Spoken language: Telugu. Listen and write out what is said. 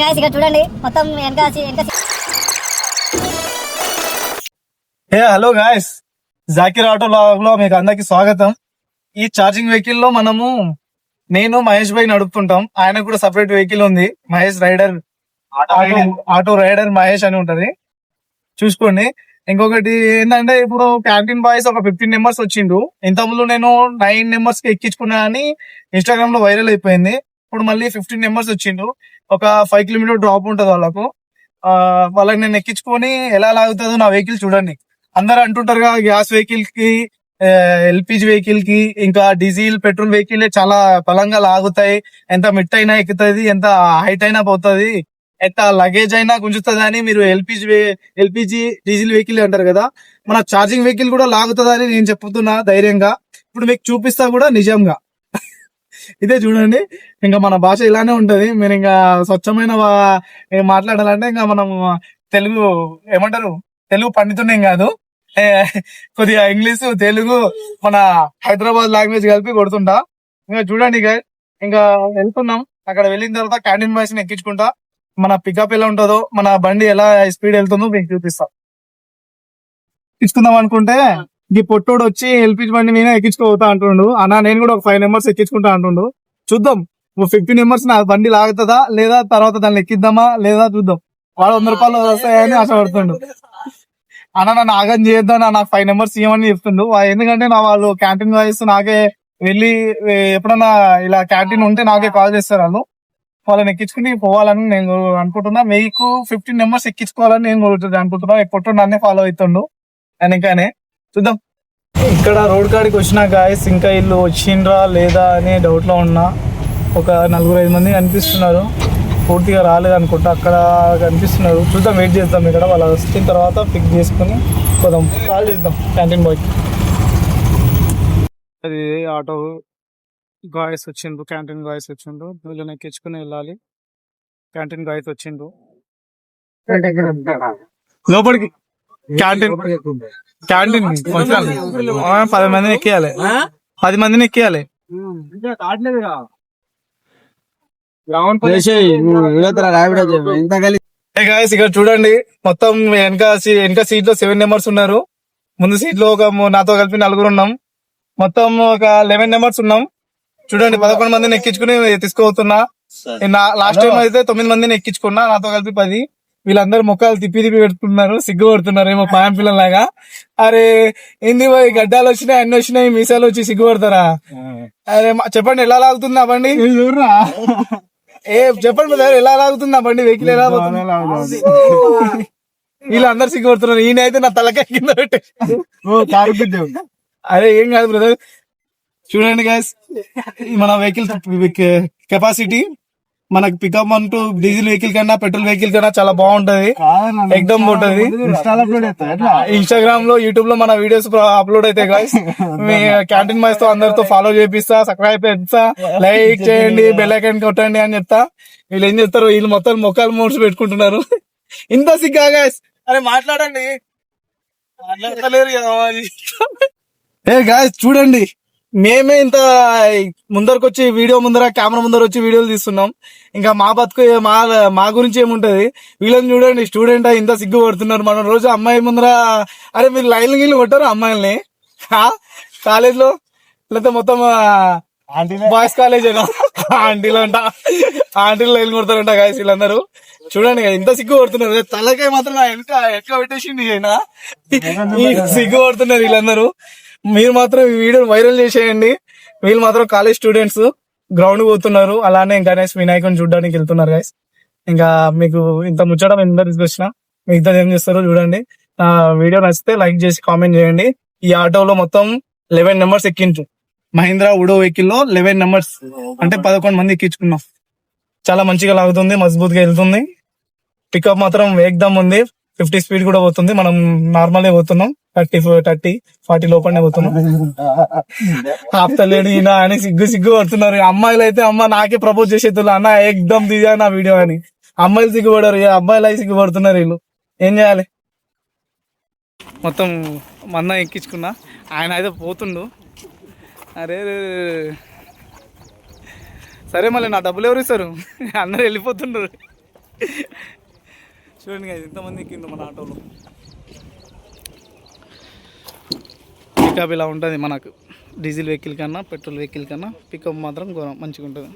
గాయ్స్ ఇక్కడ చూడండి మొత్తం వెనక hello guys, Zakir auto log లో మీకు అందరికి స్వాగతం. ఈ ఛార్జింగ్ వెహికల్ లో నేను మహేష్ భాయ్ నడుపుతుంటాం. ఆయన కూడా సపరేట్ వెహికల్ ఉంది, Mahesh rider, auto rider Mahesh అని ఉంటది, చూసుకోండి. ఇంకొకటి ఏంటంటే, ఇప్పుడు క్యాంటీన్ బాయ్స్ ఒక 15 మెంబర్స్ వచ్చిండ్రు. ఇంతకుముందు నేను 9 మెంబర్స్ కి ఎక్కించుకున్నా అని ఇన్స్టాగ్రామ్ లో వైరల్ అయిపోయింది. ఇప్పుడు మళ్ళీ 15 మెంబర్స్ వచ్చిండ్రు. ఒక 5 కిలోమీటర్ డ్రాప్ ఉంటది వాళ్ళకు. వాళ్ళకి నేను ఎక్కించుకొని ఎలా లాగుతుందో నా వెహికల్ చూడండి. అందరు అంటుంటారు కదా, గ్యాస్ వెహికల్ కి, ఎల్పిజి వెహికల్ కి, ఇంకా డీజిల్ పెట్రోల్ వెహికల్ చాలా బలంగా లాగుతాయి. ఎంత మిట్ అయినా ఎక్కుతుంది, ఎంత హైట్ అయినా పోతుంది, ఎంత లగేజ్ అయినా గుంజుతుంది అని మీరు ఎల్పిజి డీజిల్ వెహికల్ అంటారు కదా. మన ఛార్జింగ్ వెహికల్ కూడా లాగుతుంది అని నేను చెప్తున్నా ధైర్యంగా. ఇప్పుడు మీకు చూపిస్తా కూడా నిజంగా. ఇదే చూడండి, ఇంకా మన భాష ఇలానే ఉంటది. మీరు ఇంకా స్వచ్ఛమైన మాట్లాడాలంటే ఇంకా మనం తెలుగు ఏమంటారు, తెలుగు పండితున్నాం కాదు, కొద్దిగా ఇంగ్లీష్ తెలుగు మన హైదరాబాద్ లాంగ్వేజ్ కలిపి కొడుతుంటా. ఇంకా చూడండి ఇంకా వెళ్తున్నాం. అక్కడ వెళ్ళిన తర్వాత క్యాంటీన్ బాయ్స్ ని ఎక్కించుకుంటా. మన పికప్ ఎలా ఉంటుందో, మన బండి ఎలా స్పీడ్ వెళ్తుందో మీకు చూపిస్తాం. ఎక్కించుకుందాం అనుకుంటే ఈ పొట్టోడు వచ్చి ఎల్పిజి బండి నేను ఎక్కించుకోతా అంటుండు. అన్న నేను కూడా ఒక 5 మెంబర్స్ ఎక్కించుకుంటా అంటుండు. చూద్దాం 15 మెంబర్స్ నా బండి లాగుతుందా లేదా, తర్వాత దాన్ని ఎక్కిద్దామా లేదా చూద్దాం. వాడు 100 రూపాయలు వస్తాయని ఆశపడుతుండు. అన్న నన్ను ఆగం చేయొద్దా, నాకు 5 మెంబర్స్ ఇవ్వమని చెప్తుండు. ఎందుకంటే వాళ్ళు క్యాంటీన్ వాయిస్ నాకే వెళ్ళి ఎప్పుడన్నా ఇలా క్యాంటీన్ ఉంటే నాకే కాల్ చేస్తారు. వాళ్ళని ఎక్కించుకుని పోవాలని నేను అనుకుంటున్నా. మీకు 15 మెంబర్స్ ఎక్కించుకోవాలని నేను అనుకుంటున్నా. ఎప్పుడు నన్నే ఫాలో అవుతుండు అని. ఇంకానే చూద్దాం. ఇక్కడ రోడ్ కాడికి వచ్చినా గాయస్, ఇంకా ఇల్లు వచ్చిండ్రా లేదా అనే డౌట్ లో ఉన్నా. ఒక 4-5 మంది కనిపిస్తున్నారు, పూర్తిగా రాలేదు అనుకుంటా. అక్కడ కనిపిస్తున్నారు, చూద్దాం, వెయిట్ చేద్దాం. ఇక్కడ వాళ్ళు వచ్చిన తర్వాత పిక్ చేసుకుని పోదాం, కాల్ చేద్దాం క్యాంటీన్ బాయ్. అది ఆటో గాయస్ వచ్చిండ్రు, క్యాంటీన్ గాయస్ వచ్చిండ్రు. వీళ్ళని ఎక్కించుకుని వెళ్ళాలి. క్యాంటీన్ గాయస్ వచ్చిండ్రు లోపలికి. క్యాంటీన్ 10 మందిని ఎక్కియాలి, 10 మందిని ఎక్కియాలి. ఇక్కడ చూడండి, మొత్తం వెనక సీట్ లో 7 మెంబర్స్ ఉన్నారు. ముందు సీట్ లో నాతో కలిపి 4 ఉన్నాం. మొత్తం ఒక 11 మెంబర్స్ ఉన్నాం. చూడండి, 11 మందిని ఎక్కించుకుని తీసుకుపోతున్నా. లాస్ట్ టైం అయితే 9 మందిని ఎక్కించుకున్నా, నాతో కలిపి 10. వీళ్ళందరూ ముఖాలు తిప్పి పెడుతున్నారు, సిగ్గుపడుతున్నారు ఏమో పాయం పిల్లలాగా. అరే ఏంది పోయి, గడ్డాలు వచ్చినాయి, అన్ని వచ్చినాయి, మీసాలు వచ్చి సిగ్గుపడతారా? అరే చెప్పండి, ఎలా లాగుతుంది ఆ బండి? చెప్పండి బ్రదర్, ఎలా లాగుతుంది ఆ బండి? వెహికల్ ఎలా లాగుతుంది? వీళ్ళందరూ సిగ్గుపడుతున్నారు. ఈయన అయితే నా తలకాయ కింద పెట్టే. అరే ఏం కాదు బ్రదర్. చూడండి గైస్, మన వెహికల్ కెపాసిటీ మనకు పికప్ అంటూ డీజిల్ వెహికల్ కన్నా పెట్రోల్ వెహికల్ కన్నా చాలా బాగుంటది, ఎక్దమ్ ఉంటది. ఇన్స్టాగ్రామ్ లో, యూట్యూబ్ లో మన వీడియోస్ అప్లోడ్ అవుతాయి గైస్. మీ క్యాంటీన్ బాయ్స్ తో అందరితో ఫాలో చేపిస్తా, సబ్స్క్రైబ్ చేస్తా, లైక్ చేయండి, బెల్ ఐకాన్ కొట్టండి అని చెప్తా. వీళ్ళు ఏం చేస్తారు, వీళ్ళు మొత్తం మొక్కలు మోడ్స్ పెట్టుకుంటున్నారు. ఇంత సిగ్గా గైస్, అరే మాట్లాడండి, మాట్లాడలేరు కదా. గాయస్ చూడండి, మేమే ఇంత ముందరకు వచ్చి కెమెరా ముందర వచ్చి వీడియోలు తీస్తున్నాం. ఇంకా మా బతుకు మా గురించి ఏముంటది. వీళ్ళని చూడండి, స్టూడెంట్ ఇంత సిగ్గు పడుతున్నారు. మనం రోజు అమ్మాయి ముందర, అరే మీరు లైన్లు గిల్లు కొట్టారు అమ్మాయిల్ని కాలేజ్ లో, లేకపోతే మొత్తం బాయ్స్ కాలేజ్ ఆంటీలు అంట, ఆంటీలు లైన్ కొడతారంట గాయస్ వీళ్ళందరూ. చూడండి ఇంత సిగ్గు పడుతున్నారు. తలకాయ మాత్రం ఎట్లా పెట్టేసింది అయినా సిగ్గు పడుతున్నారు వీళ్ళందరూ. మీరు మాత్రం ఈ వీడియో వైరల్ చేసేయండి. వీళ్ళు మాత్రం కాలేజ్ స్టూడెంట్స్ గ్రౌండ్ పోతున్నారు, అలానే గణేష్ వినాయకుని చూడడానికి వెళ్తున్నారు గైస్. ఇంకా మీకు ఇంత ముచ్చడం ఎంత తీసుకొచ్చిన, మిగతా ఏం చేస్తారో చూడండి. వీడియో నచ్చితే లైక్ చేసి కామెంట్ చేయండి. ఈ ఆటోలో మొత్తం 11 మెంబర్స్ ఎక్కించు. మహీంద్రా ఉడో వెహికల్ లో 11 మెంబర్స్ అంటే 11 మంది ఎక్కించుకున్నాం. చాలా మంచిగా లాగుతుంది, మజబూత్ గా వెళ్తుంది. పికప్ మాత్రం వేగదమ్ ఉంది, 50 స్పీడ్ కూడా పోతుంది. మనం నార్మల్ పోతున్నాం, 30-40 లోపలనే పోతున్నాం. ఆపుతలేడు ఈయన అని సిగ్గు పడుతున్నారు. అమ్మాయిలు అయితే అమ్మ నాకే ప్రపోజ్ చేసేది, అన్న ఏకదమ్ దిగా నా వీడియో అని. అమ్మాయిలు సిగ్గుపడరు, అబ్బాయిలు అయి సిగ్గుపడుతున్నారు. వీళ్ళు ఏం చేయాలి? మొత్తం మన్న ఎక్కించుకున్నా, ఆయన అయితే పోతుండు. అరే సరే, మళ్ళీ నా డబ్బులు ఎవరు ఇస్తారు? అందరు వెళ్ళిపోతుండ్రు. చూడండి కదా ఎంతమంది ఎక్కిందో మన ఆటోలో. పికప్ ఇలా ఉంటుంది మనకు. డీజిల్ వెహికల్ కన్నా పెట్రోల్ వెహికల్ కన్నా పికప్ మాత్రం మంచిగా ఉంటుంది.